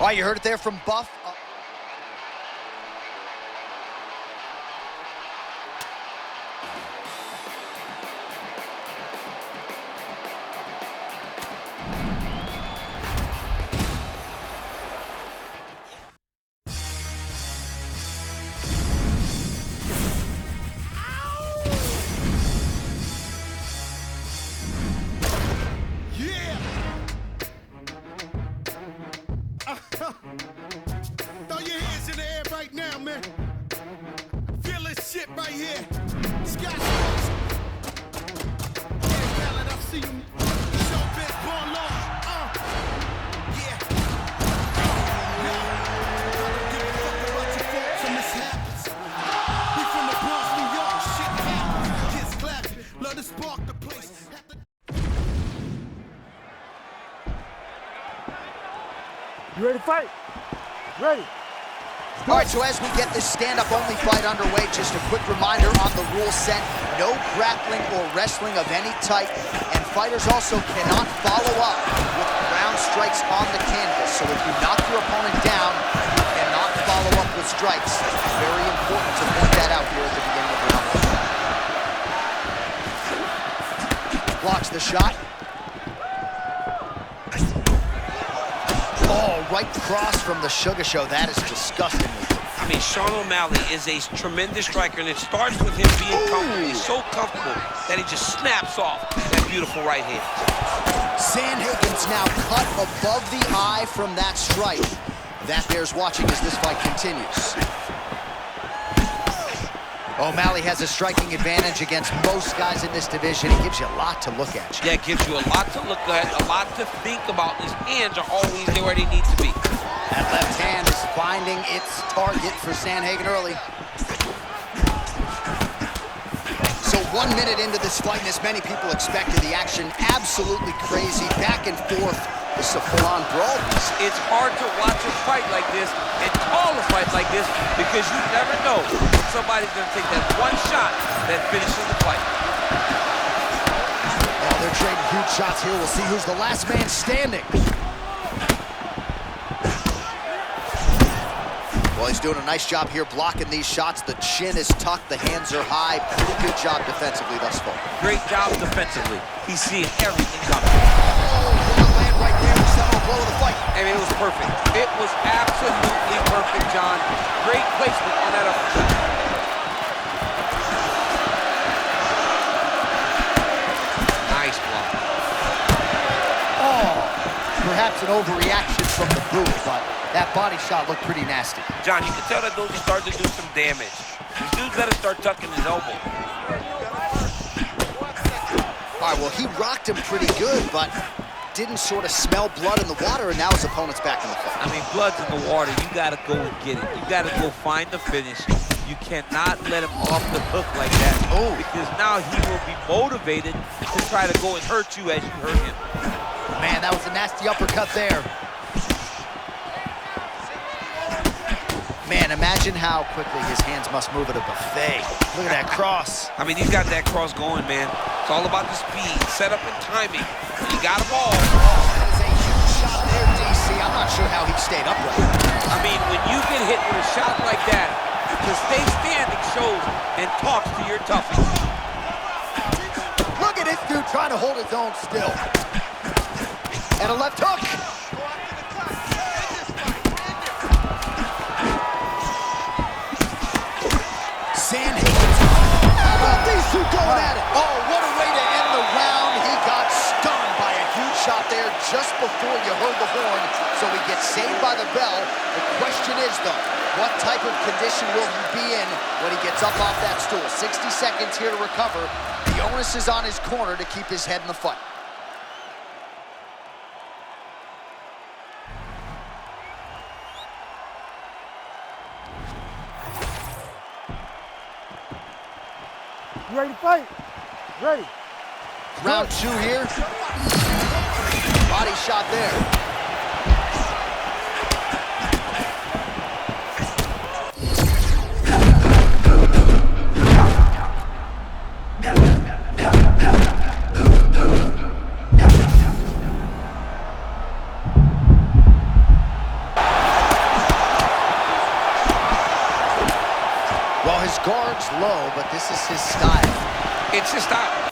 right, you heard it there from Buff. Throw your hands in the air right now, man. Feel this shit right here. Scott. Yeah, Ballard, I see you. Showbiz, born law. Yeah. No. I don't give a fuck about your faults and mishaps. We from the Bronx, New York. Shit happens. Kids clapping. Love to spark the place. You ready to fight? Ready. All right, so as we get this stand-up-only fight underway, just a quick reminder on the rule set: no grappling or wrestling of any type, and fighters also cannot follow up with ground strikes on the canvas. So if you knock your opponent down, you cannot follow up with strikes. It's very important to point that out here at the beginning of the round. Blocks the shot. Oh, right cross from the Sugar Show. That is disgusting. I mean, Sean O'Malley is a tremendous striker, and it starts with him being comfortable. He's so comfortable that he just snaps off that beautiful right hand. Sandhagen's now cut above the eye from that strike. That bears watching as this fight continues. O'Malley has a striking advantage against most guys in this division. He gives you a lot to look at. Yeah, it gives you a lot to look at, a lot to think about. His hands are always there where they need to be. That left hand is finding its target for Sandhagen early. So 1 minute into this fight, and as many people expected, the action absolutely crazy, back and forth. This is a full-on brawl. It's hard to watch a fight like this and call a fight like this because you never know when somebody's going to take that one shot that finishes the fight. Well, they're trading huge shots here. We'll see who's the last man standing. Well, he's doing a nice job here blocking these shots. The chin is tucked, the hands are high. Pretty good job defensively thus far. Great job defensively. He's seeing everything coming. Right there, the seminal blow of the fight. I mean, it was perfect. It was absolutely perfect, John. Great placement on that uppercut. Nice block. Oh, perhaps an overreaction from the boot, but that body shot looked pretty nasty. John, you can tell that those are starting to do some damage. This dude's got to start tucking his elbow. All right, well, he rocked him pretty good, but didn't sort of smell blood in the water, and now his opponent's back in the fight. I mean, blood's in the water. You got to go and get it. You got to go find the finish. You cannot let him off the hook like that. Oh. Because now he will be motivated to try to go and hurt you as you hurt him. Man, that was a nasty uppercut there. Man, imagine how quickly his hands must move at a buffet. Look at that cross. I mean, he's got that cross going, man. It's all about the speed, setup, and timing. He got them all. Oh, that is a huge shot there, DC. I'm not sure how he stayed upright. I mean, when you get hit with a shot like that, to stay standing shows and talks to your toughness. Look at this dude trying to hold his own still. And a left hook. Sandhagen. Well, these two going at it. Oh, what a way to end the round. He got stunned by a huge shot there just before you heard the horn, so he gets saved by the bell. The question is, though, what type of condition will he be in when he gets up off that stool? 60 seconds here to recover. The onus is on his corner to keep his head in the fight. You ready to fight? Ready. Round two here. Body shot there. guards low, but this is his style. It's his style.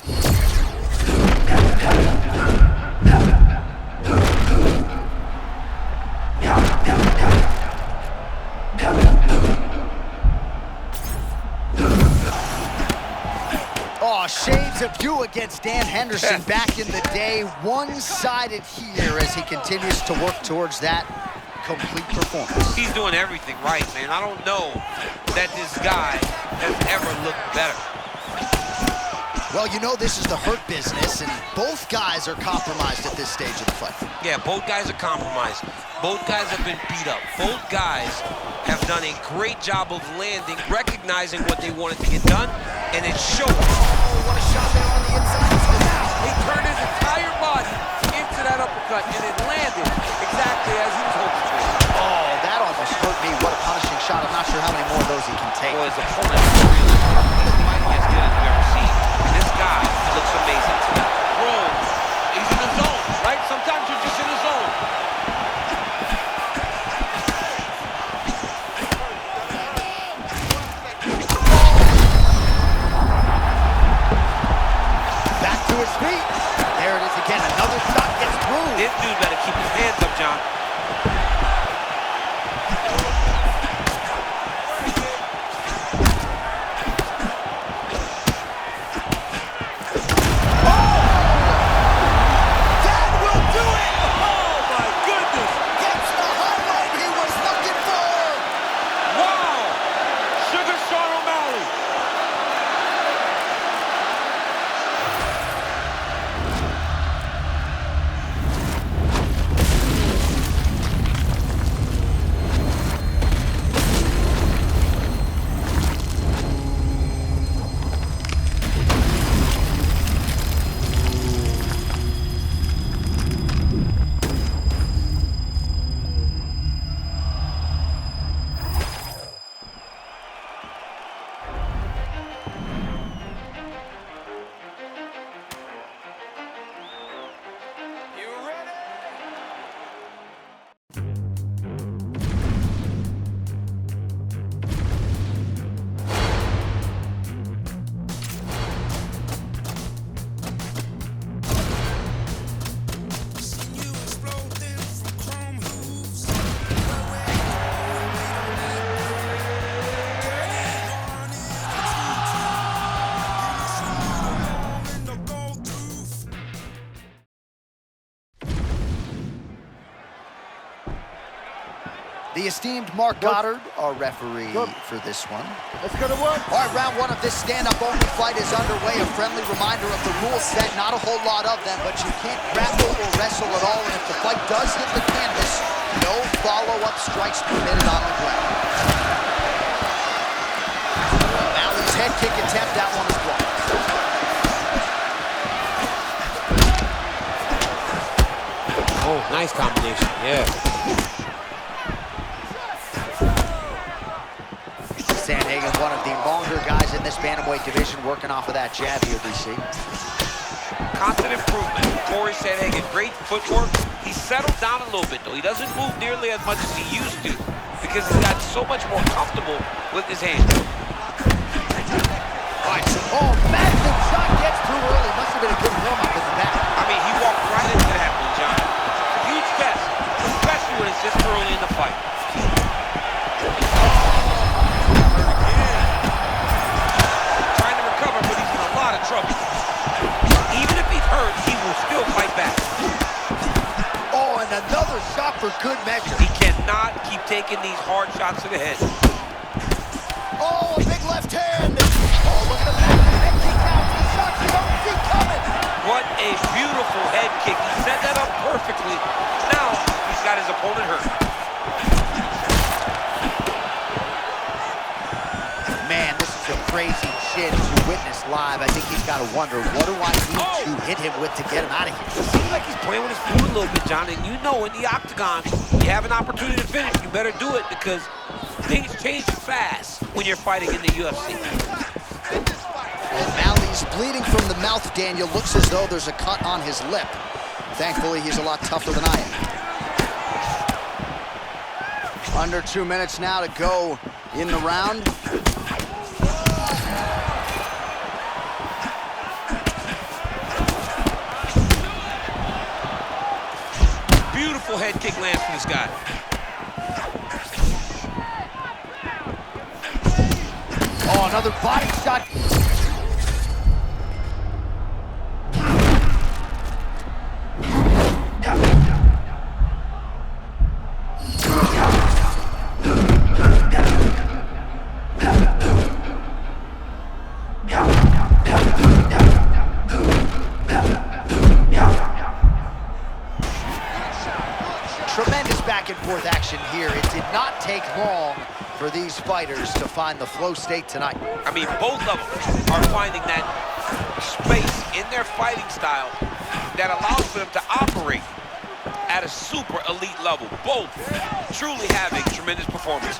Oh, shades of you against Dan Henderson back in the day. One-sided here as he continues to work towards that complete performance. He's doing everything right, man. I don't know that this guy has ever looked better. Well, you know this is the hurt business, and both guys are compromised at this stage of the fight. Yeah, both guys are compromised. Both guys have been beat up. Both guys have done a great job of landing, recognizing what they wanted to get done, and it showed. Oh, what a shot there on the inside. He turned his entire body into that uppercut, and it landed exactly as he was hoping for. Oh, that almost hurt me. What a punishing shot. I'm not sure how many more of those he can take. Boy, his opponent really fighting as good as we've ever seen. This guy looks amazing tonight. Bro, he's in the zone, right? Sometimes you're just in the zone. Back to his feet. There it is again. Another shot gets through. This dude better keep his hands up, John. That will do it. Oh, my goodness. Gets the highlight he was looking for. Wow. Sugar Sean O'Malley. The esteemed Mark Goddard, our referee for this one. Let's go to work. All right, round one of this stand-up only fight is underway. A friendly reminder of the rule set. Not a whole lot of them, but you can't grapple or wrestle at all. And if the fight does hit the canvas, no follow-up strikes permitted on the ground. O'Malley's head kick attempt, that one is blocked. Oh, nice combination, yeah. Sandhagen, one of the longer guys in this bantamweight division, working off of that jab here, DC. Constant improvement. Corey Sandhagen, great footwork. He's settled down a little bit, though. He doesn't move nearly as much as he used to because he's gotten so much more comfortable with his hands. Right. Oh, massive shot gets through early. Must have been a good warm-up in the back. I mean, he walked right into that one, John. It's a huge test, especially when it's this early in the fight. Trouble. Even if he's hurt, he will still fight back. Oh, and another shot for good measure. He cannot keep taking these hard shots to the head. Oh, a big left hand. Oh, look at the head kick out. These shots you don't see coming. What a beautiful head kick. He set that up perfectly. Now he's got his opponent hurt. Man, this is a crazy shit to witness live. I think he's got to wonder, what do I need to hit him with to get him out of here? It seems like he's playing with his food a little bit, John. And you know, in the octagon, you have an opportunity to finish. You better do it because things change fast when you're fighting in the UFC. O'Malley's bleeding from the mouth, Daniel. Looks as though there's a cut on his lip. Thankfully, he's a lot tougher than I am. Under 2 minutes now to go in the round. beautiful head kick lands from this guy. Oh, another body shot. Tremendous back and forth action here. It did not take long for these fighters to find the flow state tonight. I mean, both of them are finding that space in their fighting style that allows for them to operate at a super elite level. Both truly having tremendous performance.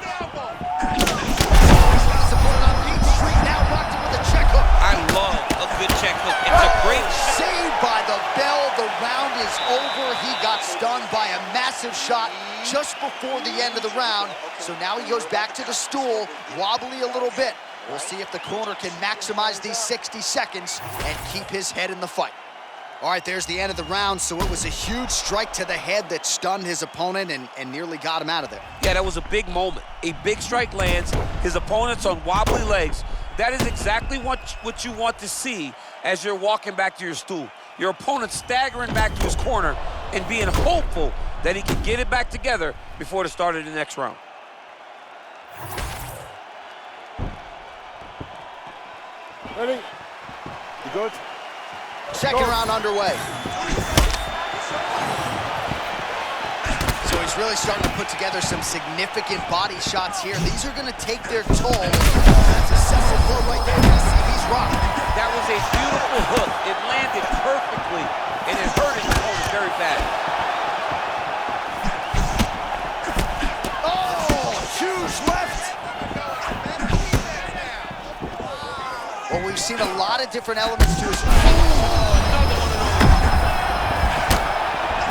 I love a good check hook. It's a great saved by the bell. The round is over. He got stunned by a massive shot just before the end of the round. So now he goes back to the stool, wobbly a little bit. We'll see if the corner can maximize these 60 seconds and keep his head in the fight. All right, there's the end of the round. So it was a huge strike to the head that stunned his opponent and nearly got him out of there. Yeah, that was a big moment. A big strike lands. His opponent's on wobbly legs. That is exactly what you want to see as you're walking back to your stool. Your opponent staggering back to his corner and being hopeful that he can get it back together before the start of the next round. Ready? You good? Second round underway. So he's really starting to put together some significant body shots here. These are going to take their toll. That's a central blow right there. You see he's rocked. That was a beautiful hook. It landed perfectly, and it hurt his opponent very bad. Oh, huge left. Well, we've seen a lot of different elements to his...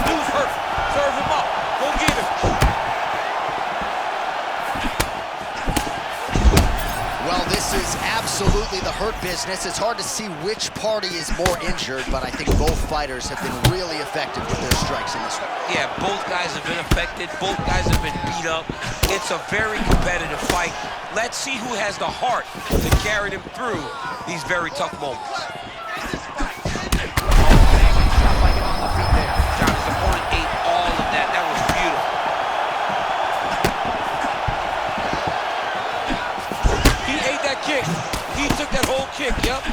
Dude's hurt. Serve him up. Go get him. Well, this is absolutely the hurt business. It's hard to see which party is more injured, but I think both fighters have been really effective with their strikes in this one. Yeah, both guys have been affected. Both guys have been beat up. It's a very competitive fight. Let's see who has the heart to carry them through these very tough moments. John, his opponent ate all of that. That was beautiful. He ate that kick. He took that whole kick, yep.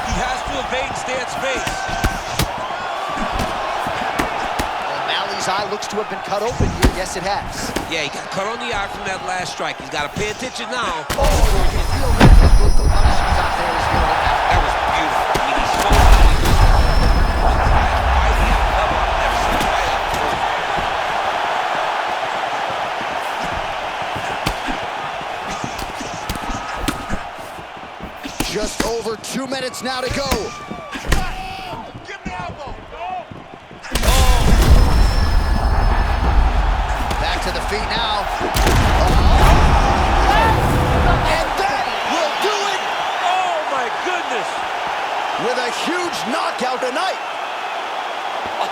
He has to evade and stay at space. O'Malley's eye looks to have been cut open here. Yes, it has. Yeah, he got cut on the eye from that last strike. He's got to pay attention now. Oh, you can feel that the punishment out there is good. That was beautiful. I mean, he's so fighting at a level I've never seen him fight at before. Just over 2 minutes now to go. Give me elbow. Back to the feet now. And that will do it Oh, my goodness. with a huge knockout tonight.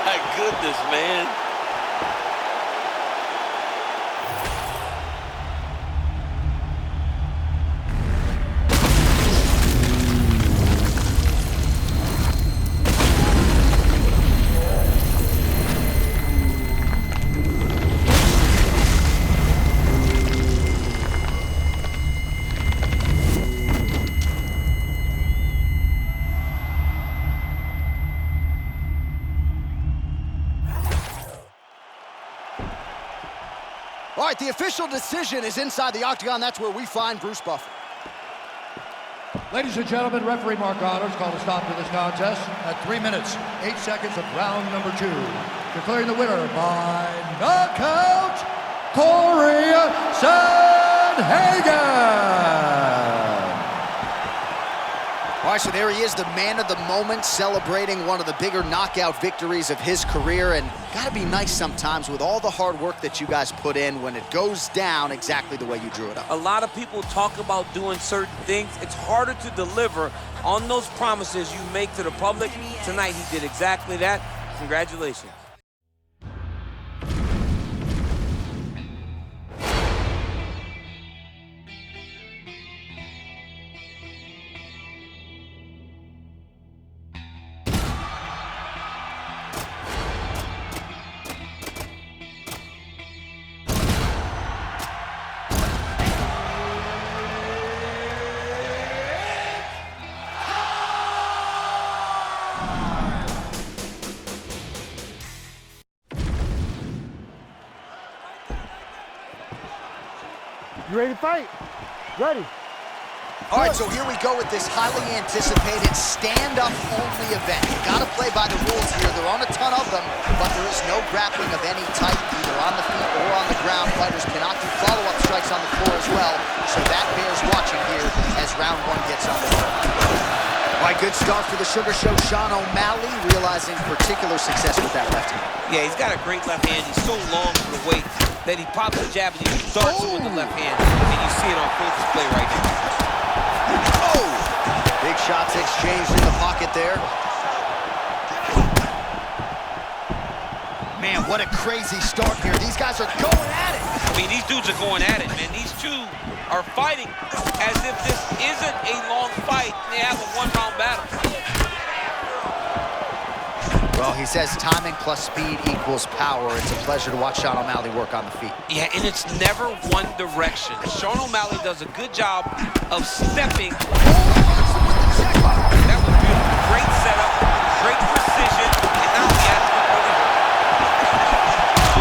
My goodness, man. All right, the official decision is inside the octagon. That's where we find Bruce Buffer. Ladies and gentlemen, referee Mark Honors called a stop to this contest at 3 minutes, 8 seconds of round number 2. Declaring the winner by knockout, Corey Sandhagen. All right, so there he is, the man of the moment, celebrating one of the bigger knockout victories of his career. And gotta be nice sometimes with all the hard work that you guys put in when it goes down exactly the way you drew it up. A lot of people talk about doing certain things. It's harder to deliver on those promises you make to the public. Tonight, he did exactly that. Congratulations. You ready to fight? Ready. All right, so here we go with this highly anticipated stand-up only event. You gotta play by the rules here. There aren't a ton of them, but there is no grappling of any type, either on the feet or on the ground. Fighters cannot do follow-up strikes on the floor as well, so that bears watching here as round one gets underway. All right, good start for the Sugar Show. Sean O'Malley realizing particular success with that left hand. Yeah, he's got a great left hand. He's so long for the weight that he pops the jab and he starts it with the left hand. And you see it on full display right now. Oh! Big shots exchanged in the pocket there. Man, what a crazy start here. These guys are going at it. I mean, these dudes are going at it, man. These two are fighting as if this isn't a long fight. They have a one-round battle. Well, he says timing plus speed equals power. It's a pleasure to watch Sean O'Malley work on the feet. Yeah, and it's never one direction. Sean O'Malley does a good job of stepping. That was beautiful. Great setup, great precision, and now he has to go to him.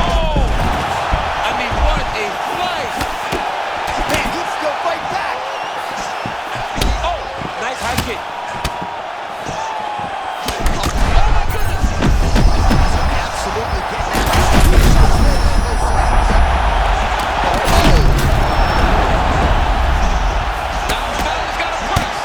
Oh! I mean, what a fight! Man, he can still fight back. Oh, nice high kick. Absolutely getting that. Now O'Malley's got to press.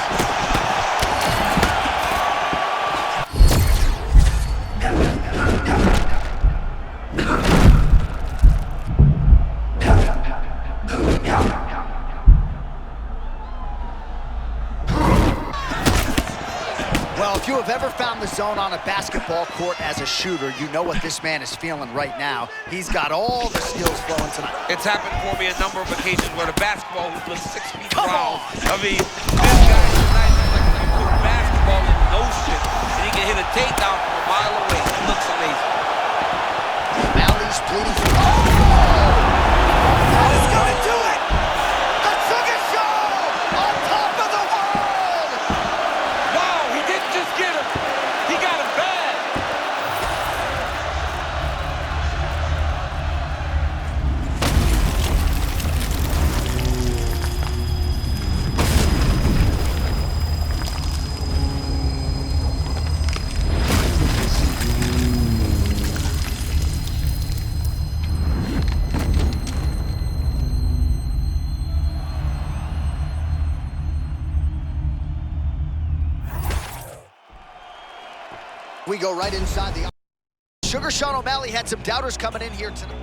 Well, if you have ever found the zone on a basketball court as a shooter, you know what this man is feeling right now. He's got all the skills flowing tonight. It's happened for me a number of occasions where the basketball hoop looks 6 feet Come around. on. I mean, this guy tonight looks like he put basketball in motion, and he can hit a takedown from a mile away. It looks amazing. O'Malley's pleading for... Oh! He's gonna do it! The Sugar Show! On top of the world! Wow, he didn't just get him. He got him bad. We go right inside the... Sugar Sean O'Malley had some doubters coming in here tonight.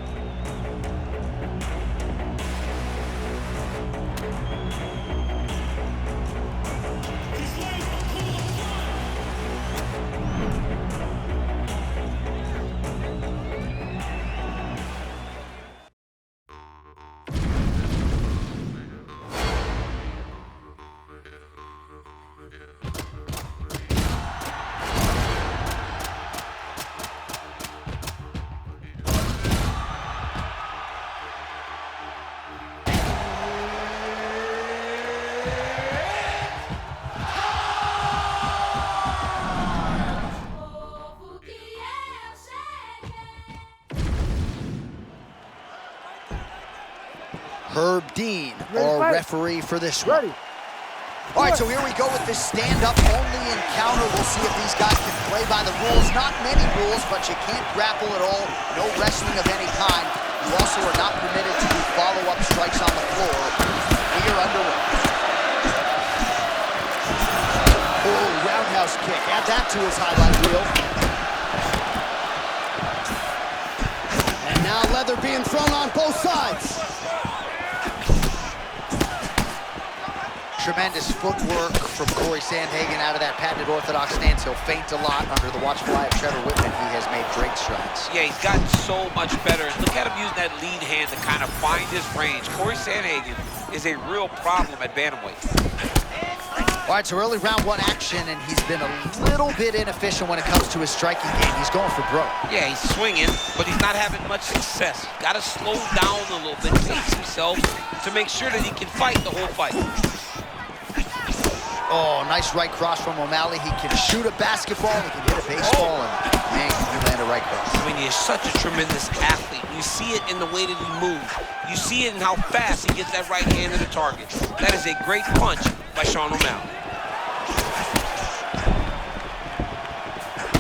Herb Dean, our referee for this one. All right, so here we go with this stand-up only encounter. We'll see if these guys can play by the rules. Not many rules, but you can't grapple at all. No wrestling of any kind. You also are not permitted to do follow-up strikes on the floor. We are underway. Oh! that to his highlight reel. And now leather being thrown on both sides. Tremendous footwork from Corey Sandhagen out of that patented orthodox stance. He'll feint a lot under the watchful eye of Trevor Whitman. He has made great strides. Yeah, he's gotten so much better. Look at him using that lead hand to kind of find his range. Corey Sandhagen is a real problem at bantamweight. All right, so early round one action, and he's been a little bit inefficient when it comes to his striking game. He's going for broke. Yeah, he's swinging, but he's not having much success. Got to slow down a little bit, pace himself to make sure that he can fight the whole fight. Oh, nice right cross from O'Malley. He can shoot a basketball, he can hit a baseball, and man, he land a right cross. I mean, he is such a tremendous athlete. You see it in the way that he moves. You see it in how fast he gets that right hand to the target. That is a great punch by Sean O'Malley.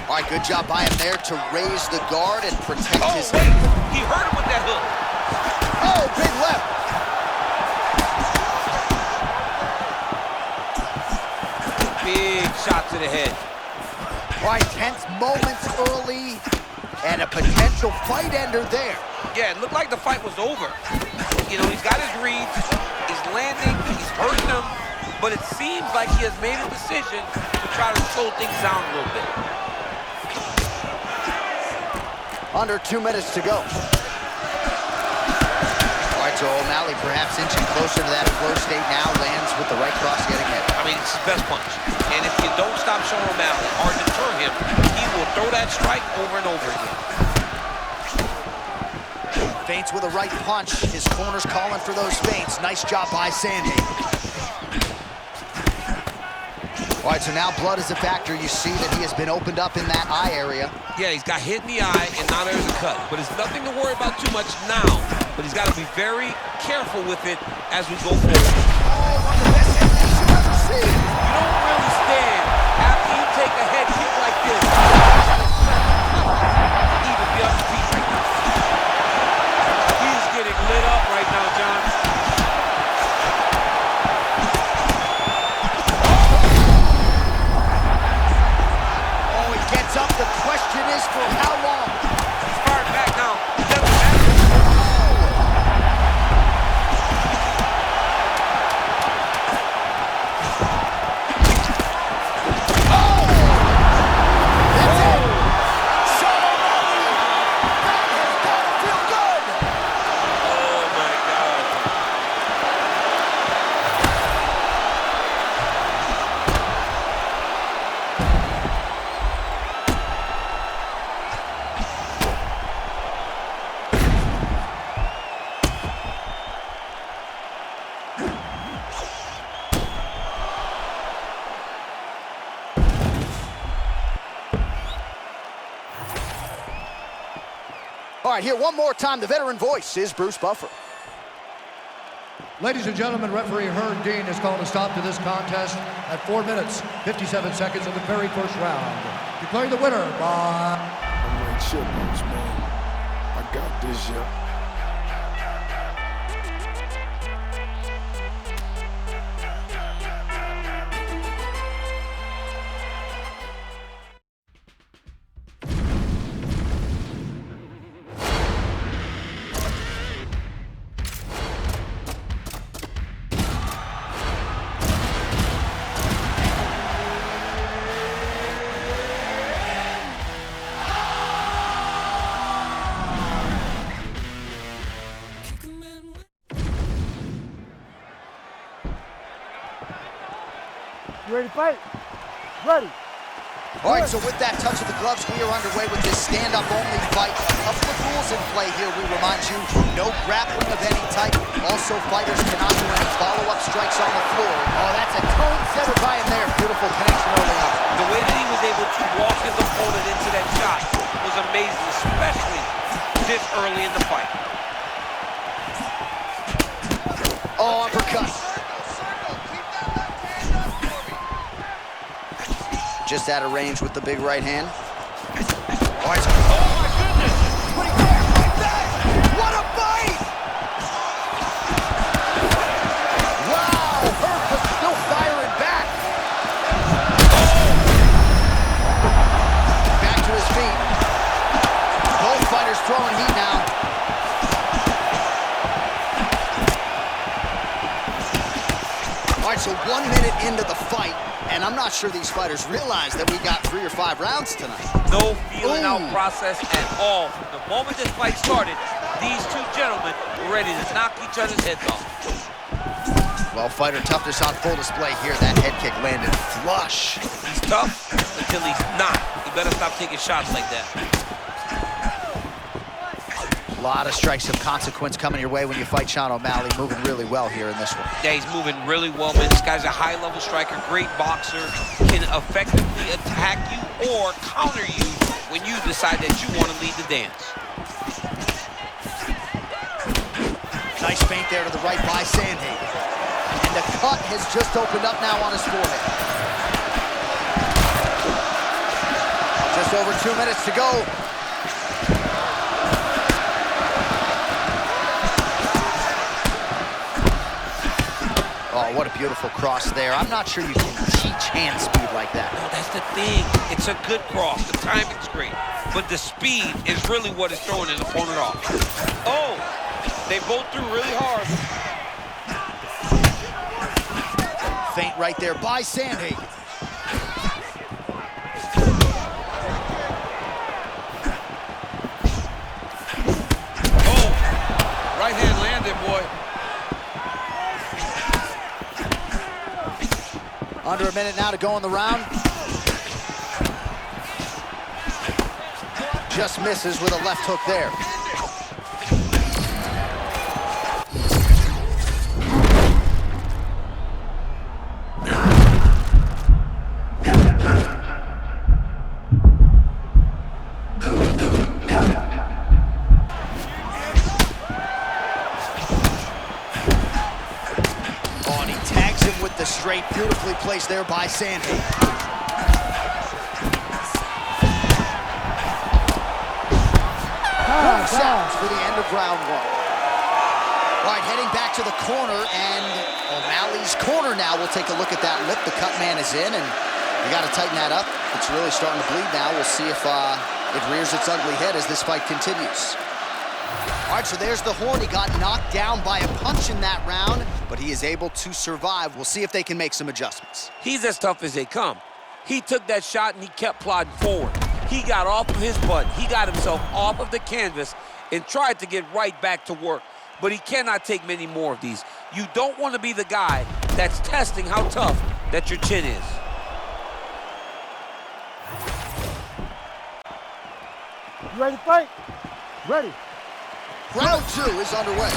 All right, good job by him there to raise the guard and protect his... Oh, wait, he hurt him with that hook. Oh, big left. Big shot to the head. All right, tense moments early and a potential fight ender there. Yeah, it looked like the fight was over. You know, he's got his reads, he's landing, he's hurting them, but it seems like he has made a decision to try to slow things down a little bit. Under 2 minutes to go. All right, so O'Malley perhaps inching closer to that flow state now, lands with the right cross yet again. I mean, it's his best punch. And if you don't stop Sean O'Malley or deter him, he will throw that strike over and over again. Feints with a right punch. His corner's calling for those feints. Nice job by Sandhagen. All right, so now blood is a factor. You see that he has been opened up in that eye area. Yeah, he's got hit in the eye, and now there's a cut. But it's nothing to worry about too much now. But he's got to be very careful with it as we go forward. Oh, one of the best techniques you've ever seen. You don't really stand after you take a head kick like this. Even be on his feet right now. He's getting lit up right now, John. Oh, he gets up. The question is for how long? He's firing back now. It doesn't matter. All right, here one more time. The veteran voice is Bruce Buffer. Ladies and gentlemen, referee Herb Dean has called a stop to this contest at 4 minutes, 57 seconds of the very first round. Declaring the winner by... I'm like chipmunks, man. I got this, yeah. You ready to fight? Ready. All right, so with that touch of the gloves, we are underway with this stand-up only fight. A couple of rules in play here, we remind you. No grappling of any type. Also, fighters cannot do any follow-up strikes on the floor. Oh, that's a tone setter by him there. Beautiful connection early on. The way that he was able to walk his opponent into that shot was amazing, especially this early in the fight. Oh, uppercut. Just out of range with the big right hand. Oh, my goodness! What a fight! Wow, Hurt was still firing back. right, so 1 minute into the fight, and I'm not sure these fighters realize that we got 3 or 5 rounds tonight. No feeling out process at all. From the moment this fight started, these two gentlemen were ready to knock each other's heads off. Well, fighter toughness on full display here. That head kick landed flush. He's tough until he's not. You better stop taking shots like that. A lot of strikes of consequence coming your way when you fight Sean O'Malley. Moving really well here in this one. Yeah, he's moving really well, man. This guy's a high-level striker, great boxer, can effectively attack you or counter you when you decide that you want to lead the dance. Nice feint there to the right by Sandhagen. And the cut has just opened up now on his forehead. Just over 2 minutes to go. Oh, what a beautiful cross there. I'm not sure you can teach hand speed like that. No, that's the thing. It's a good cross. The timing's great. But the speed is really what is throwing his opponent off. Oh, they both threw really hard. Feint right there by Sandhagen. Oh, right hand landed, boy. Under a minute now to go in the round. Just misses with a left hook there. Straight, beautifully placed there by Sandhagen. Sounds for the end of round 1. All right, heading back to the corner, and O'Malley's corner now. We'll take a look at that lip. The cut man is in, and you got to tighten that up. It's really starting to bleed now. We'll see if it rears its ugly head as this fight continues. All right, so there's the horn. He got knocked down by a punch in that round, but he is able to survive. We'll see if they can make some adjustments. He's as tough as they come. He took that shot and he kept plodding forward. He got off of his butt. He got himself off of the canvas and tried to get right back to work. But he cannot take many more of these. You don't want to be the guy that's testing how tough that your chin is. You ready to fight? Ready. Round 2 is underway.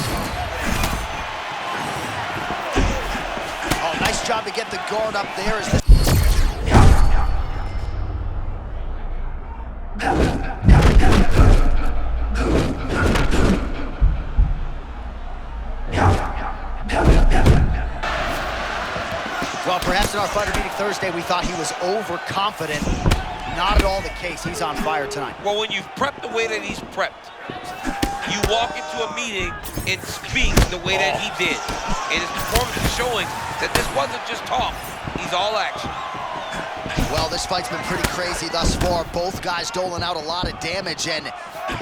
Oh, nice job to get the guard up there. Well, perhaps in our fighter meeting Thursday, we thought he was overconfident. Not at all the case. He's on fire tonight. Well, when you've prepped the way that he's prepped, you walk into a meeting and speak the way that he did. And his performance is showing that this wasn't just talk. He's all action. Well, this fight's been pretty crazy thus far. Both guys doling out a lot of damage, and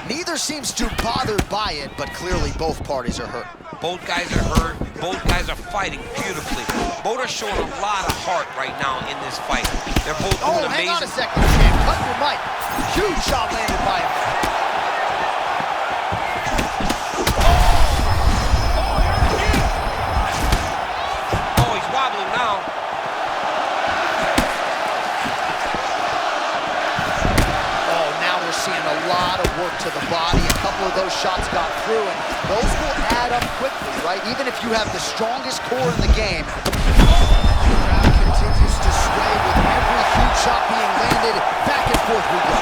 neither seems too bothered by it, but clearly both parties are hurt. Both guys are hurt. Both guys are fighting beautifully. Both are showing a lot of heart right now in this fight. They're both doing amazing. Hang on a second, champ. Cut your mic. Huge shot landed by him. Oh, he's wobbling now. Oh, now we're seeing a lot of work to the body. A couple of those shots got through, and those will add up quickly, right? Even if you have the strongest core in the game, the crowd continues to sway with every huge shot being landed. Back and forth we go.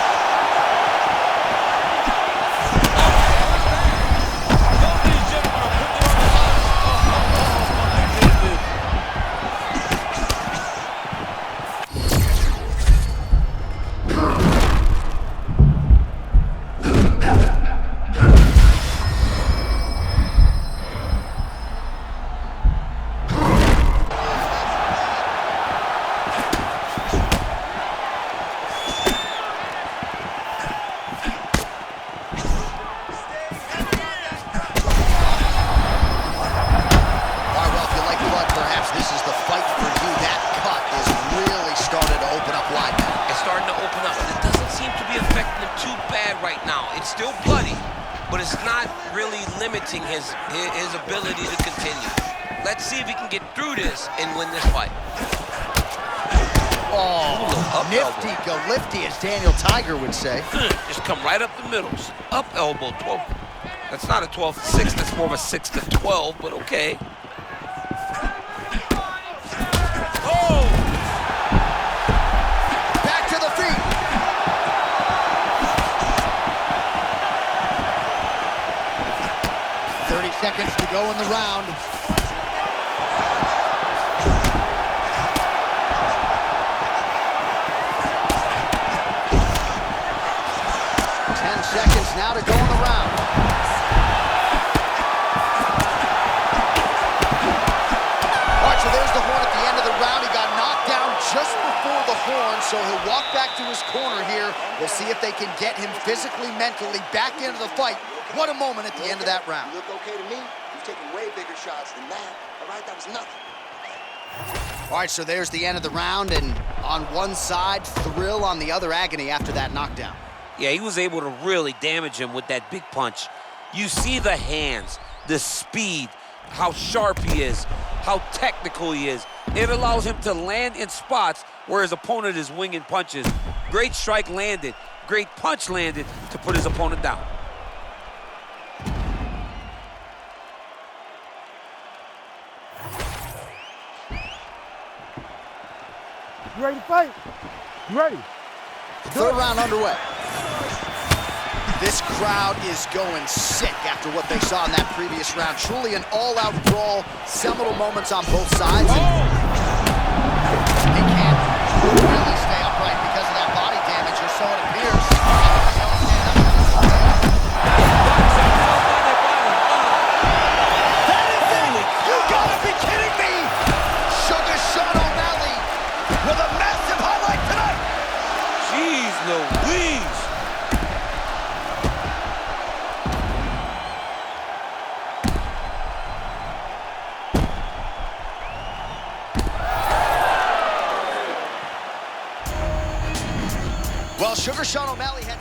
is not really limiting his ability to continue. Let's see if he can get through this and win this fight. Oh, nifty, go lifty, as Daniel Tiger would say. Just come right up the middle. Up elbow, 12. That's not a 12-6, that's more of a 6-12, but okay. Oh! Back to the feet. Seconds to go in the round. Seconds now to go in the round. All right, so there's the horn at the end of the round. He got knocked down just before the horn, so he'll walk back to his corner here. We'll see if they can get him physically, mentally back into the fight. What a moment at the end of that round. You look okay to me. You've taken way bigger shots than that. All right, that was nothing. All right, so there's the end of the round, and on one side, thrill, on the other, agony after that knockdown. Yeah, he was able to really damage him with that big punch. You see the hands, the speed, how sharp he is, how technical he is. It allows him to land in spots where his opponent is winging punches. Great strike landed, great punch landed to put his opponent down. You ready to fight? You ready? Third round underway. This crowd is going sick after what they saw in that previous round. Truly an all-out brawl, seminal moments on both sides. They can't really stay upright because of that body damage, or so it appears. That is it! You gotta be kidding me! Sugar Sean O'Malley with a massive highlight tonight! Jeez Louise! Well, Sugar Sean O'Malley had...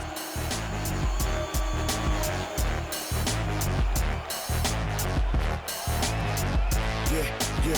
Yeah.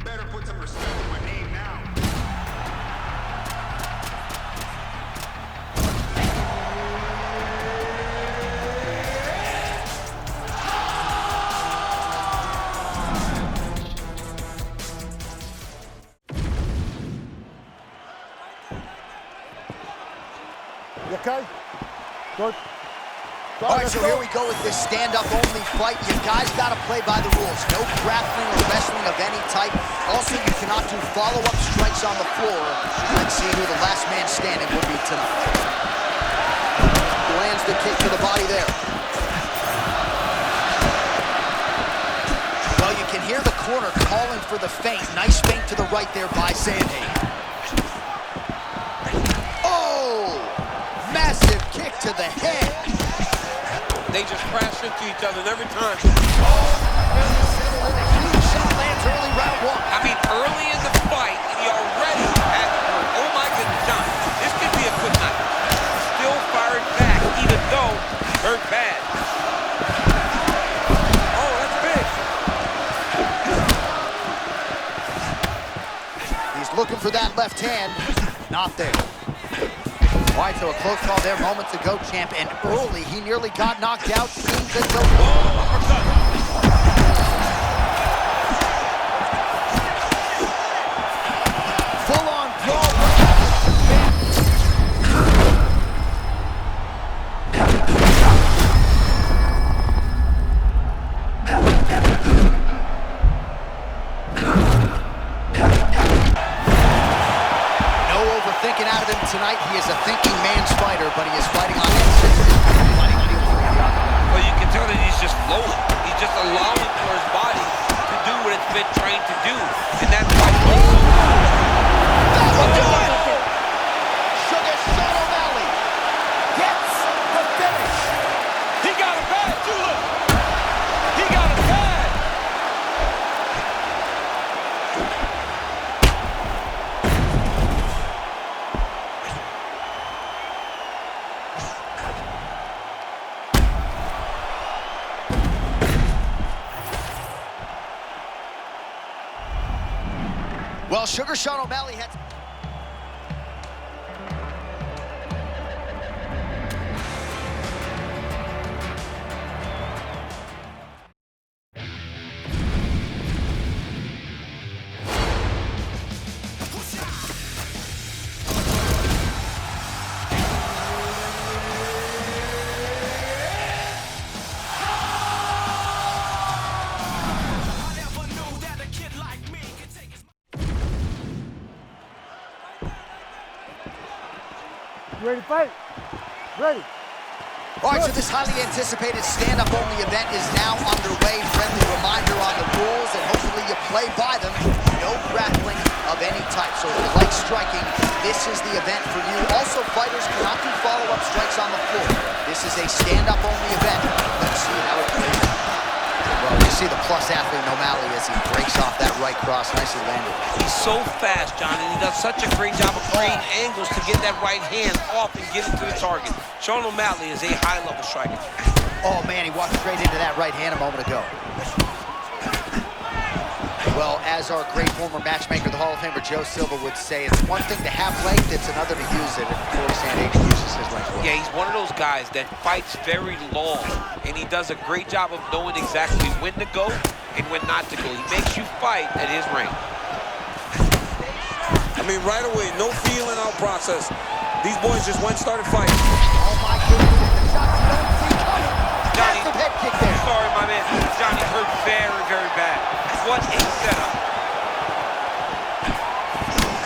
Better put some respect on my name now. You okay? Good. All right, so here we go with this stand-up-only fight. You guys got to play by the rules. No grappling or wrestling of any type. Also, you cannot do follow-up strikes on the floor. Let's see who the last man standing will be tonight. Lands the kick to the body there. Well, you can hear the corner calling for the feint. Nice feint to the right there by Sandhagen. Oh! Massive kick to the head. They just crash into each other every time. Huge shot lands early round one. I mean, early in the fight, and he already had the hurt. Oh my goodness, John. This could be a good night. Still firing back, even though he's hurt bad. Oh, that's big. He's looking for that left hand. Not there. All right, so a close call there moments ago, champ, and early he nearly got knocked out. Seems as though... Full-on brawl. Well, Sugar Sean O'Malley had... You ready to fight? Ready. All right, so this highly anticipated stand-up only event is now underway. Friendly reminder on the rules, and hopefully you play by them. No grappling of any type. So if you like striking, this is the event for you. Also, fighters cannot do follow-up strikes on the floor. This is a stand-up only event. Let's see how it plays out. Well, you see the plus athlete O'Malley as he breaks off that right cross. Nicely landed. He's so fast, John, and he does such a great job of creating angles to get that right hand off and get it to the target. Sean O'Malley is a high-level striker. Oh, man, he walked straight into that right hand a moment ago. Well, as our great former matchmaker, the Hall of Famer Joe Silva would say, it's one thing to have length, it's another to use it, and Corey Sandhagen uses his length. Yeah, he's one of those guys that fights very long, and he does a great job of knowing exactly when to go and when not to go. He makes you fight at his range. I mean, right away, no feeling out process. These boys just went and started fighting. Oh, my goodness, the shots you don't see coming. Johnny, Massive head kick there. Sorry, my man. Johnny hurt very, very bad. What a setup.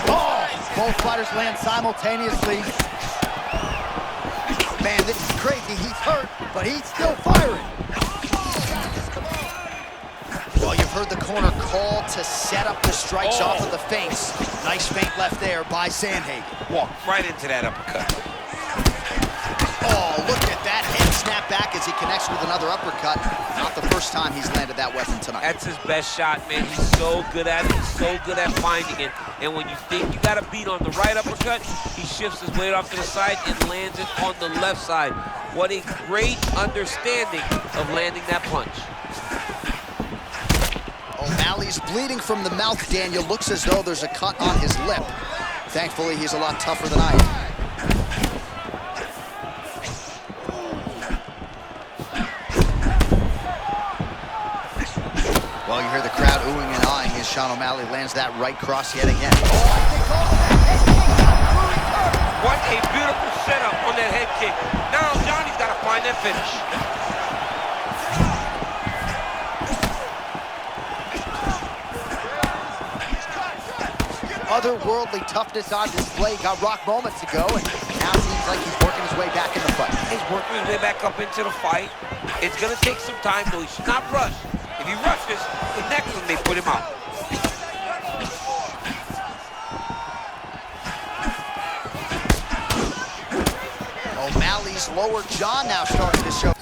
Oh, both fighters land simultaneously. Man, this is crazy. He's hurt, but he's still firing. Well, you've heard the corner call to set up the strikes off of the feints. Nice feint left there by Sandhagen. Walked right into that uppercut. Oh, look at that head snap back as he connects with another uppercut. Not the first time he's landed that weapon tonight. That's his best shot, man. He's so good at it. He's so good at finding it. And when you think you got a beat on the right uppercut, he shifts his weight off to the side and lands it on the left side. What a great understanding of landing that punch. O'Malley's bleeding from the mouth, Daniel. Looks as though there's a cut on his lip. Thankfully, he's a lot tougher than I am. Well, you hear the crowd oohing and eyeing as Sean O'Malley lands that right cross yet again. What a beautiful setup on that head kick. Now Johnny's got to find that finish. Otherworldly toughness on display. Got rocked moments ago, and now seems like he's working his way back in the fight. He's working his way back up into the fight. It's going to take some time, though. He should not rush. If he rushes, the next one may put him out. O'Malley's lower jaw now starting to show.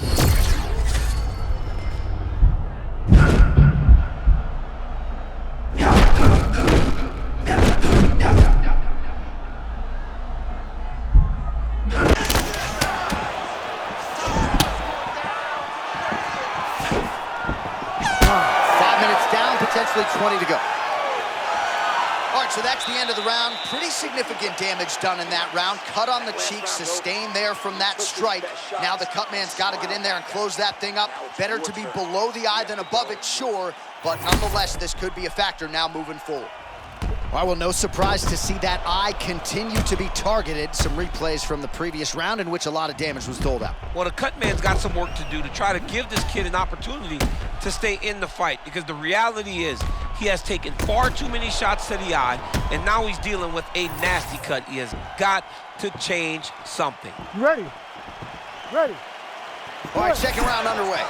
20 to go. All right, so that's the end of the round. Pretty significant damage done in that round. Cut on the cheek, sustained there from that strike. Now the cut man's got to get in there and close that thing up. Better to be below the eye than above it, sure, but nonetheless, this could be a factor now moving forward. All right, well, no surprise to see that eye continue to be targeted. Some replays from the previous round in which a lot of damage was doled out. Well, the cut man's got some work to do to try to give this kid an opportunity to stay in the fight, because the reality is he has taken far too many shots to the eye, and now he's dealing with a nasty cut. He has got to change something. You ready? Ready. All right, second round underway.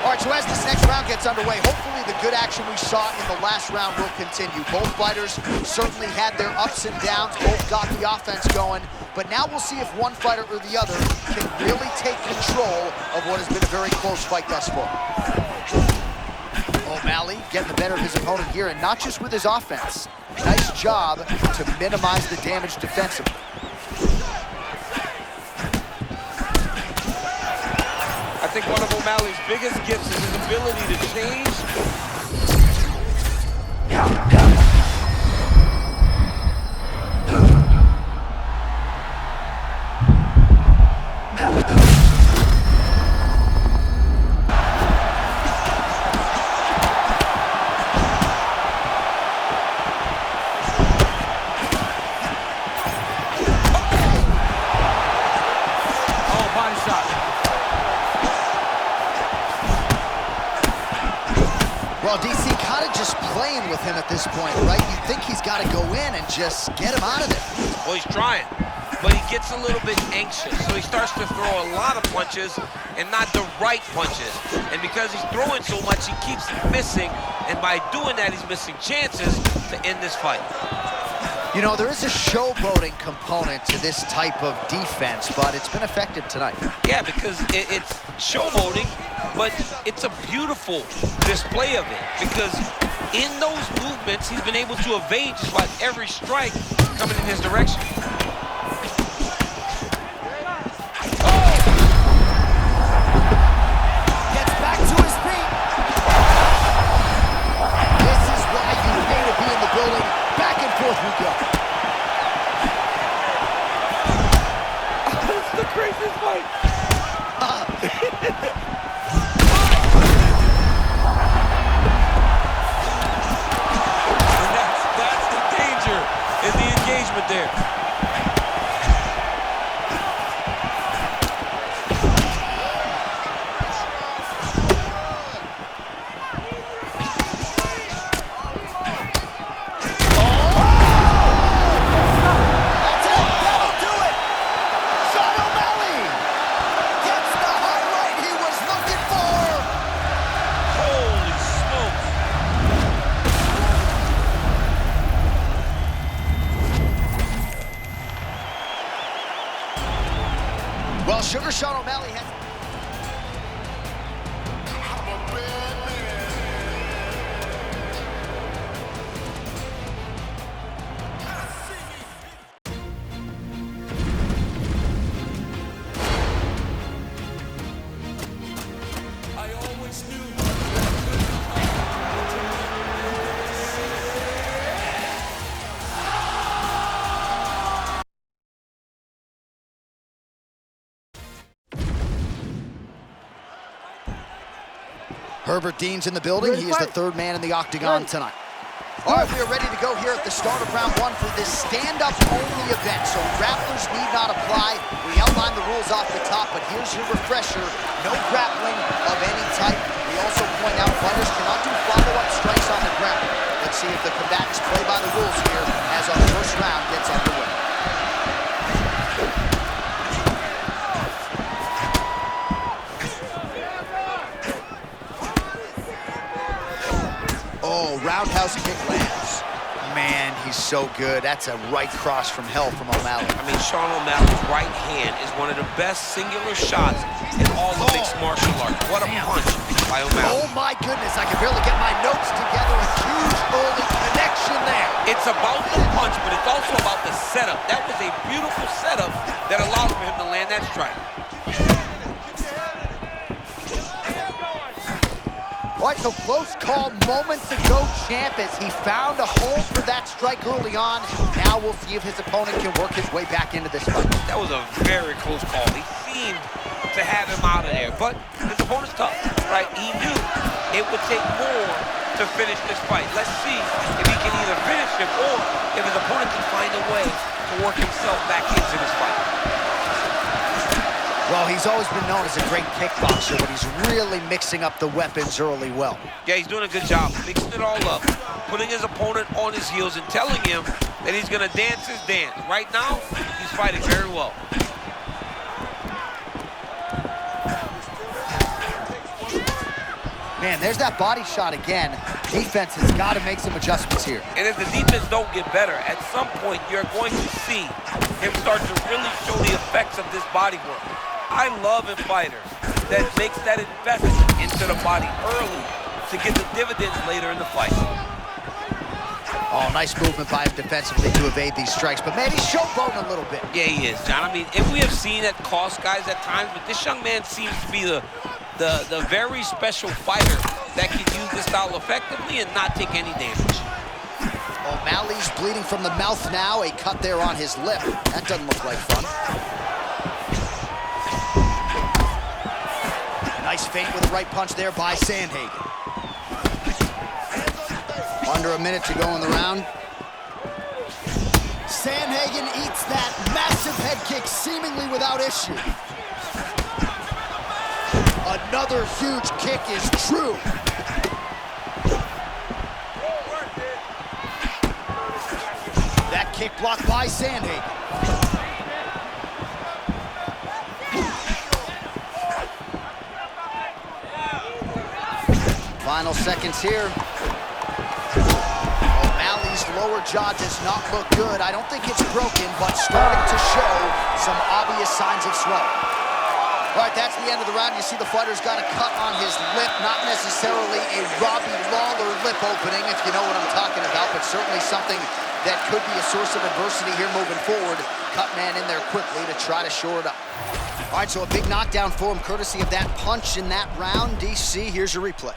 All right, so as this next round gets underway, hopefully the good action we saw in the last round will continue. Both fighters certainly had their ups and downs, both got the offense going, but now we'll see if one fighter or the other can really take control of what has been a very close fight thus far. O'Malley getting the better of his opponent here, and not just with his offense. Nice job to minimize the damage defensively. I think one of O'Malley's biggest gifts is his ability to change Well, DC kind of just playing with him at this point, right? You think he's got to go in and just get him out of there. Well, he's trying, but he gets a little bit anxious, so he starts to throw a lot of punches and not the right punches. And because he's throwing so much, he keeps missing, and by doing that, he's missing chances to end this fight. You know, there is a showboating component to this type of defense, but it's been effective tonight. Yeah, because it's showboating, but it's a beautiful display of it. Because in those movements, he's been able to evade just about every strike coming in his direction. Gets back to his feet. This is why you pay to be in the building. Back and forth we go. This is the craziest fight. And that's the danger in the engagement there. Well, Sugar Sean O'Malley has... I always knew. Herbert Dean's in the building. He is the third man in the octagon tonight. All right, we are ready to go here at the start of round one for this stand-up only event. So grapplers need not apply. We outlined the rules off the top, but here's your refresher. No grappling of any type. We also point out fighters cannot do follow-up strikes on the ground. Let's see if the combatants play by the rules here as our first round gets underway. Oh, roundhouse kick lands. Man, he's so good. That's a right cross from hell from O'Malley. I mean, Sean O'Malley's right hand is one of the best singular shots in all of mixed martial arts. What a punch by O'Malley. Oh my goodness, I can barely get my notes together. A huge early connection there. It's about the punch, but it's also about the setup. That was a beautiful setup that allowed for him to land that strike. All right, so close call moments ago, champ, as he found a hole for that strike early on. Now we'll see if his opponent can work his way back into this fight. That was a very close call. He seemed to have him out of there, but his opponent's tough, right? He knew it would take more to finish this fight. Let's see if he can either finish him or if his opponent can find a way to work himself back into this fight. Well, he's always been known as a great kickboxer, but he's really mixing up the weapons early well. Yeah, he's doing a good job mixing it all up, putting his opponent on his heels and telling him that he's gonna dance his dance. Right now, he's fighting very well. Man, there's that body shot again. Defense has got to make some adjustments here. And if the defense don't get better, at some point you're going to see him start to really show the effects of this body work. I love in fighters that makes that investment into the body early to get the dividends later in the fight. Oh, nice movement by him defensively to evade these strikes, but man, he's showboating a little bit. Yeah, he is, John. I mean, if we have seen that cost guys at times, but this young man seems to be the very special fighter that can use this style effectively and not take any damage. O'Malley's bleeding from the mouth now, a cut there on his lip. That doesn't look like fun. Nice feint with a right punch there by Sandhagen. Under a minute to go in the round. Sandhagen eats that massive head kick seemingly without issue. Another huge kick is true. Kick blocked by Sandhagen. Final seconds here. O'Malley's lower jaw does not look good. I don't think it's broken, but starting to show some obvious signs of swelling. All right, that's the end of the round. You see the fighter's got a cut on his lip, not necessarily a Robbie Lawler lip opening, if you know what I'm talking about, but certainly something that could be a source of adversity here moving forward. Cut man in there quickly to try to shore it up. All right, so a big knockdown for him, courtesy of that punch in that round. DC, here's your replay.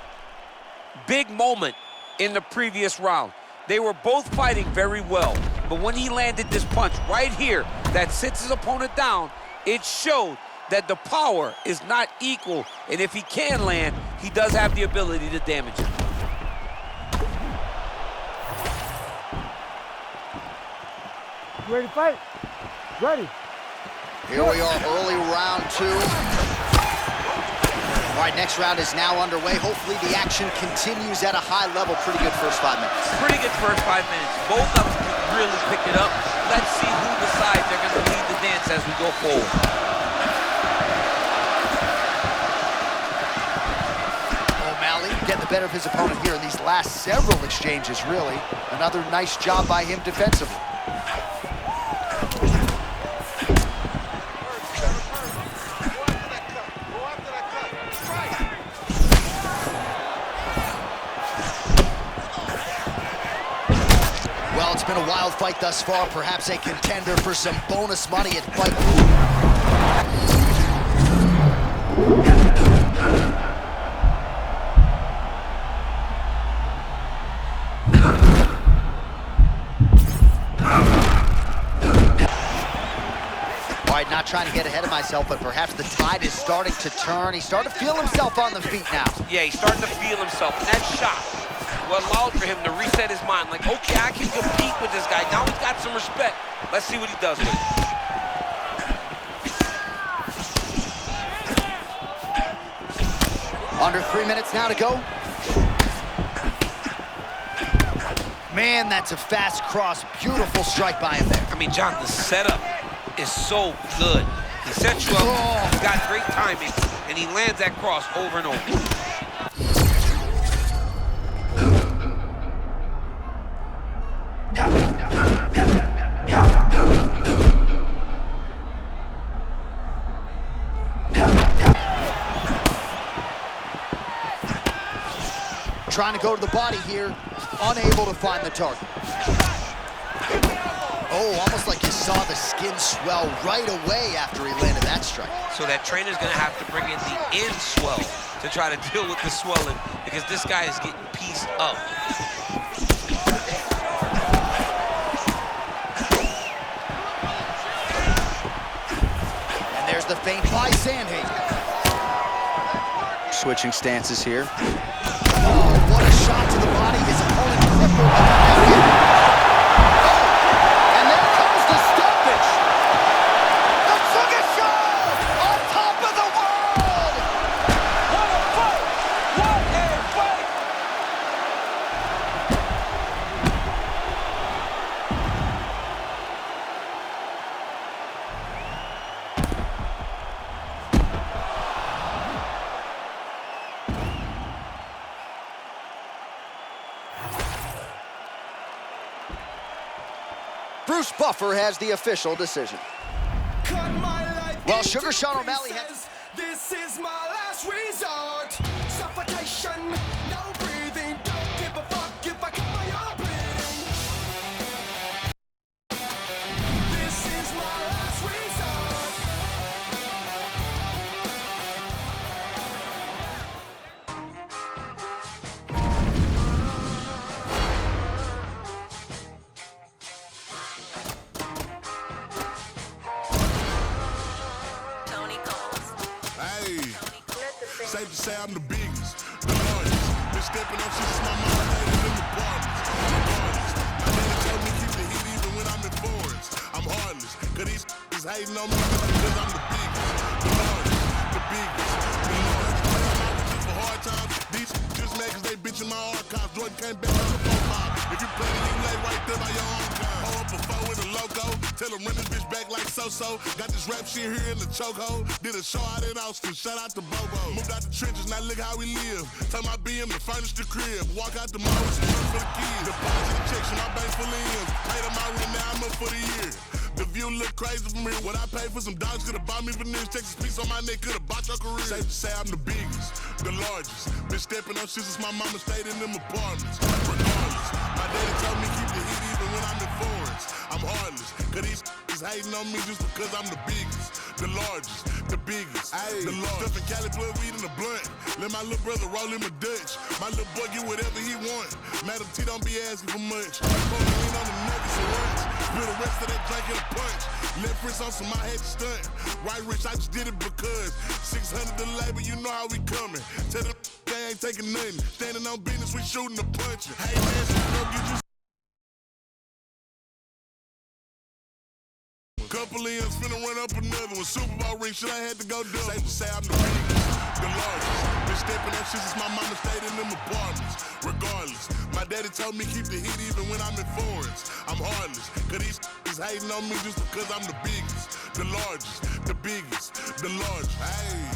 Big moment in the previous round. They were both fighting very well, but when he landed this punch right here that sits his opponent down, it showed that the power is not equal, and if he can land, he does have the ability to damage him. You ready to fight? Ready. Here we are, early round 2. All right, next round is now underway. Hopefully the action continues at a high level. Pretty good first 5 minutes. Pretty good first 5 minutes. Both of them really picked it up. Let's see who decides they're going to lead the dance as we go forward. O'Malley getting the better of his opponent here in these last several exchanges, really. Another nice job by him defensively. Well, it's been a wild fight thus far, perhaps a contender for some bonus money at fight. All right, not trying to get ahead of myself, but perhaps the tide is starting to turn. He's starting to feel himself on the feet now. Yeah, he's starting to feel himself. And that shot what allowed for him to reset his mind. Like, okay, I can compete with this guy. Now he's got some respect. Let's see what he does with it. Under 3 minutes now to go. Man, that's a fast cross. Beautiful strike by him there. I mean, John, the setup is so good. He sets you up, he's got great timing, and he lands that cross over and over. Trying to go to the body here, unable to find the target. Oh, almost like you saw the skin swell right away after he landed that strike. So that trainer's gonna have to bring in the end swell to try to deal with the swelling, because this guy is getting pieced up. And there's the feint by Sandhagen. Switching stances here. Oh, what a shot to the body. His opponent crippled. And there comes the stoppage. The Sugar Show on top of the world. What a fight! What a fight! Bruce Buffer has the official decision. Well, Sugar Sean O'Malley has... This is my last resort. Suffocation, no breathing. Don't give a fuck if I cut my own bleeding. This is my last resort. Safe to say I'm the biggest, the largest. Been stepping up since my mama laid in the bars. My daddy told me keep the heat even when I'm in foreigns. I'm heartless, cause these is hating on me because I'm the biggest, the largest, the biggest, the largest. When I'm out with you for hard times, these just mad cause they bitching my archives. Jordan came back on the 4-5. If you play it, you lay right there by your own kind. Hold up a 4 with a so-so. Got this rap shit here in the chokehold. Did a show out in Austin, shout out to Bobo. Moved out the trenches, now look how we live. Tell my BM to furnish the crib. Walk out the mall with some shit for the kids. Deposit the checks and my bank full of M's. Paid on my rent, now I'm up for the year. The view look crazy from here. What I pay for some dogs could've bought me veneers. Texas piece on my neck could've bought your career. Safe to say I'm the biggest, the largest. Been stepping up since my mama stayed in them apartments. Regardless, my daddy told me keep the heat even when I'm in foreigns. I'm heartless, cause these is hating on me just because I'm the biggest, the largest, the biggest, the largest. Stuffing Cali blood weed in the blunt. Let my little brother roll him a Dutch. My little boy get whatever he want. Madam T don't be asking for much. Supposed to lean on the nuggets and lunch. Spill the rest of that drink in a punch. Left wrist on some, I had to stunt. Right wrist, I just did it because 600 the labor, you know how we coming. Tell them they ain't taking nothing. Standing on business, we shooting the punch. Hey man, so go get you. Couple M's finna run up another one. Super Bowl ring, shit, I had to go do. Safe to say I'm the biggest, the largest. Been stepping up shit since my mama stayed in them apartments. Regardless, my daddy told me keep the heat even when I'm in foreigns. I'm heartless, cause these is hating on me just because I'm the biggest, the largest, the biggest, the largest. Hey.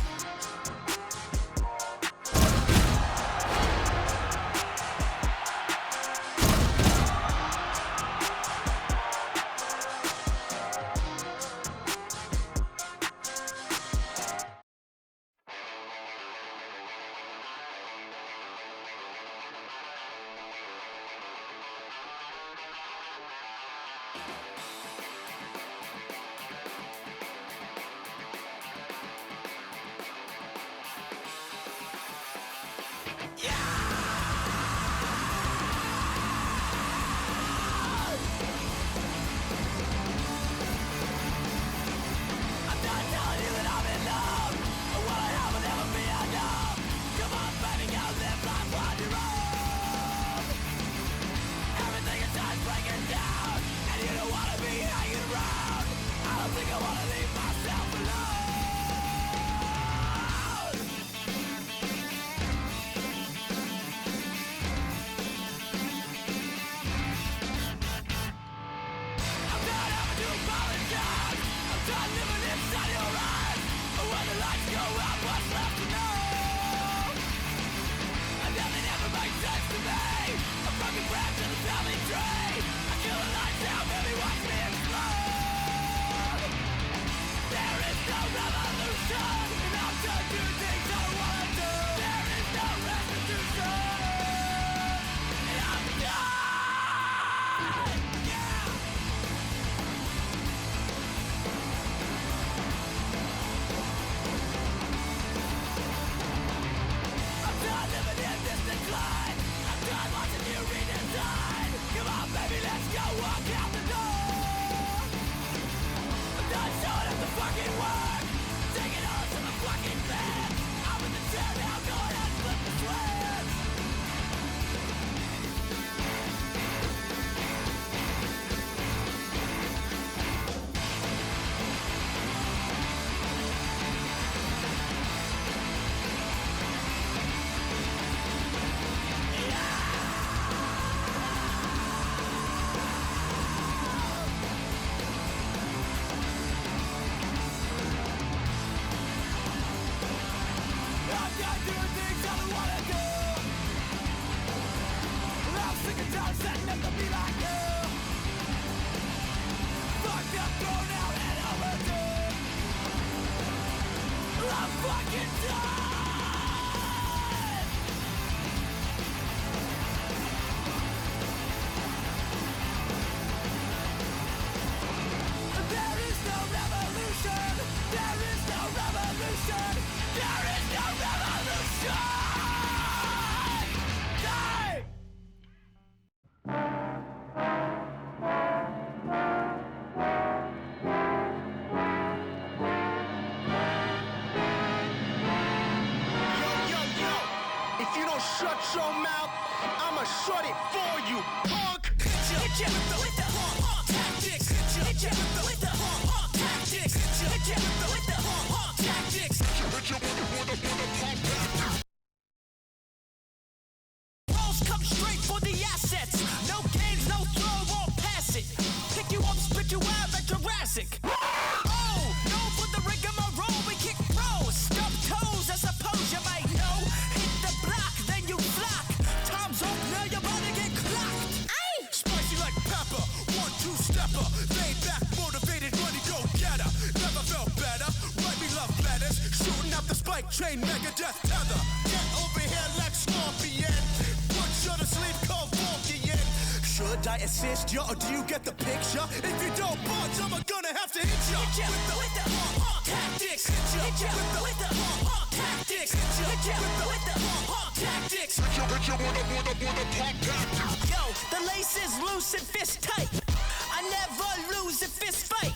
Shut your mouth, I'ma shut it for you, punk. Hit ya with the punk tactics. Hit ya with the punk tactics. Hit ya with the punk tactics. Balls come straight for the assets. No games, no throw, won't pass it. Pick you up, spit you out like Jurassic. out the spike train, Megadeth tether. Get over here like Scorpion. Put you to sleep, cold Vulcan. Should I assist you or do you get the picture? If you don't budge, I'm gonna have to hit you. Hit you with the tactics. Hit you with the tactics. Hit you with the tactics. Hit you with the pump tactics. Yo, the lace is loose and fist tight. I never lose a fist fight.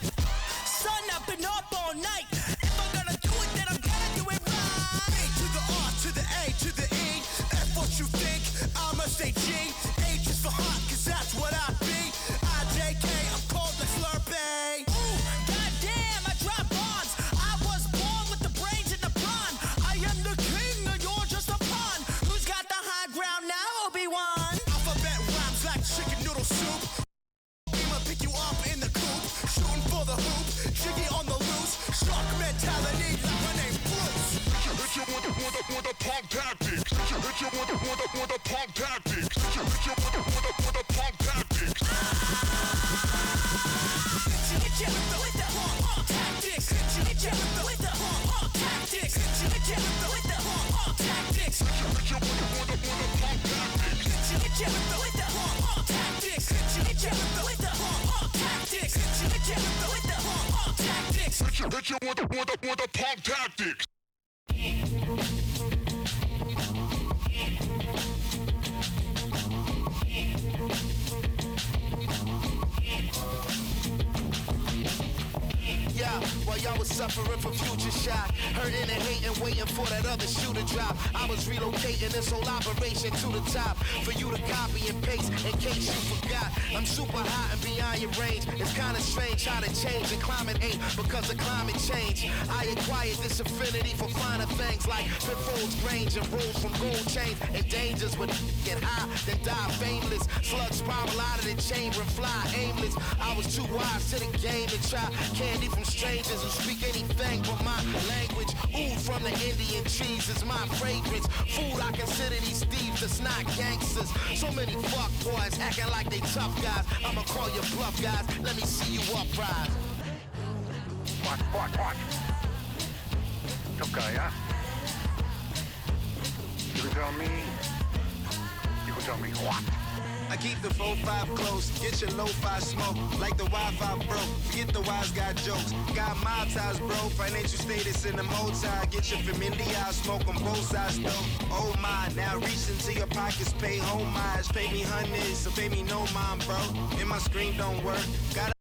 Sun up and up all night. If I'm gonna do it, then I'm gonna do it right. A to the R to the A to the E. F what you think, I'ma say G. H is for hot, cause that's what I be. IJK, I'm cold like Slurpee. Ooh, goddamn, I drop bombs. I was born with the brains in the brawn. I am the king, and you're just a pawn. Who's got the high ground now, Obi-Wan? Alphabet rhymes like chicken noodle soup. I'ma pick you up in the coop. Shooting for the hoop, jiggy on the loose. Shark mentality like my name Bruce. Hit you with the pump tactics. Hit you with the pump tactics. Hit you with the pump tactics. Hit you with the tactics. Hit you with the tactics. Hit you with the tactics. Hit you with the pump tactics. Hit you with the tactics. Hit you with the tactics. Hit you with the tactics. Hit you with the pump tactics. Yeah, while y'all was suffering from future shock, hurting and hating, waiting for that other shoe to drop. I was relocating this whole operation to the top for you to copy and paste in case you forgot. I'm super hot and beyond your range. It's kinda strange how to change and climate ain't because of climate change. I acquired this affinity for finer things like pitfalls, range, and rules from gold chains and dangers when get high, then die fameless. Slugs spiral out of the chamber and fly aimless. I was too wise to the game to try candy from strangers who speak anything but my language. Oud from the Indian trees is my fragrance. Food, I consider these thieves that's not gangsters. So many fuck boys acting like they tough guys. I'ma call you bluff guys. Let me see you uprise. Watch. Okay, huh? You can tell me what? I keep the 4-5 close, get your lo-fi smoke. Like the Wi-Fi broke, forget the wise guy jokes. Got mob ties, bro, financial status in the multi. Get your familiar, smoke on both sides, though. Oh my, now reach into your pockets, pay homage. Pay me hundreds, so pay me no mind, bro. And my screen don't work, got